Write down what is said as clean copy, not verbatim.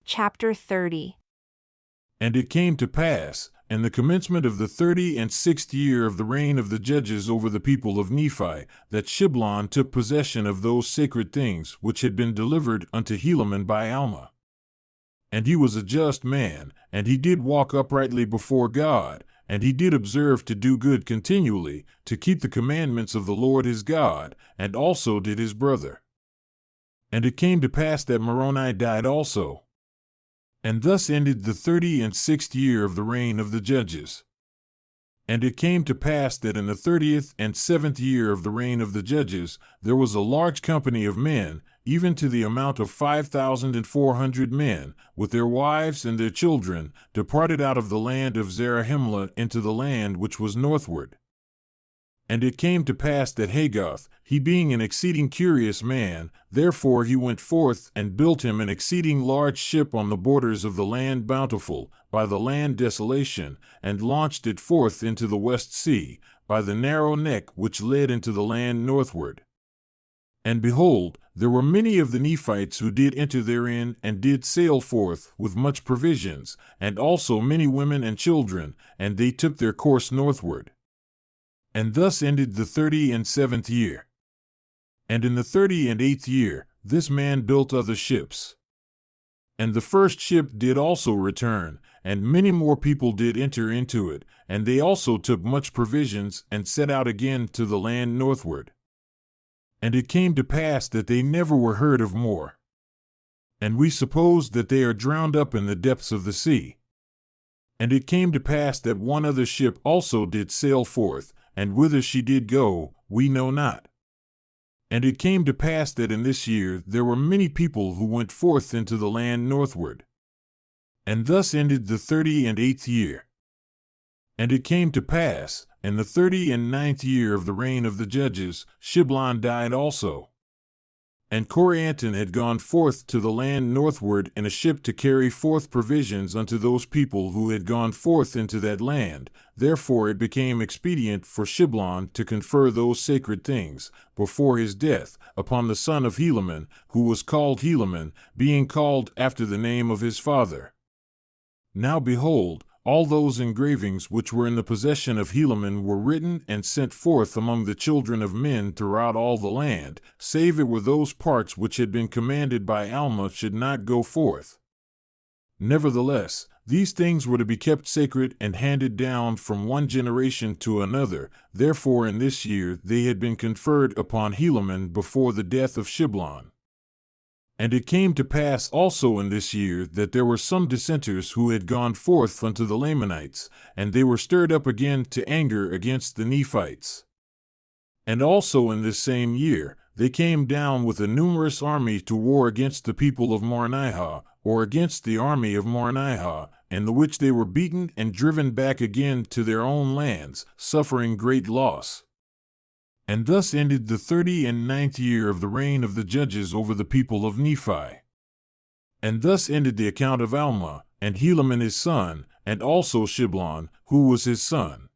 Chapter 30. And it came to pass, in the commencement of the 36th year of the reign of the judges over the people of Nephi, that Shiblon took possession of those sacred things which had been delivered unto Helaman by Alma. And he was a just man, and he did walk uprightly before God, and he did observe to do good continually, to keep the commandments of the Lord his God, and also did his brother. And it came to pass that Moroni died also. And thus ended the 36th year of the reign of the judges. And it came to pass that in the 37th year of the reign of the judges, there was a large company of men, even to the amount of 5,400 men, with their wives and their children, departed out of the land of Zarahemla into the land which was northward. And it came to pass that Hagoth, he being an exceeding curious man, therefore he went forth and built him an exceeding large ship on the borders of the land Bountiful, by the land Desolation, and launched it forth into the west sea, by the narrow neck which led into the land northward. And behold, there were many of the Nephites who did enter therein, and did sail forth with much provisions, and also many women and children, and they took their course northward. And thus ended the 37th year. And in the 38th year, this man built other ships. And the first ship did also return, and many more people did enter into it, and they also took much provisions, and set out again to the land northward. And it came to pass that they never were heard of more. And we suppose that they are drowned up in the depths of the sea. And it came to pass that one other ship also did sail forth, and whither she did go, we know not. And it came to pass that in this year there were many people who went forth into the land northward. And thus ended the 38th year. And it came to pass, in the 39th year of the reign of the judges, Shiblon died also. And Corianton had gone forth to the land northward in a ship to carry forth provisions unto those people who had gone forth into that land. Therefore it became expedient for Shiblon to confer those sacred things, before his death, upon the son of Helaman, who was called Helaman, being called after the name of his father. Now behold, all those engravings which were in the possession of Helaman were written and sent forth among the children of men throughout all the land, save it were those parts which had been commanded by Alma should not go forth. Nevertheless, these things were to be kept sacred and handed down from one generation to another. Therefore in this year they had been conferred upon Helaman before the death of Shiblon. And it came to pass also in this year that there were some dissenters who had gone forth unto the Lamanites, and they were stirred up again to anger against the Nephites. And also in this same year they came down with a numerous army to war against the people of Moronihah, or against the army of Moronihah, in the which they were beaten and driven back again to their own lands, suffering great loss. And thus ended the 39th year of the reign of the judges over the people of Nephi. And thus ended the account of Alma, and Helaman his son, and also Shiblon, who was his son.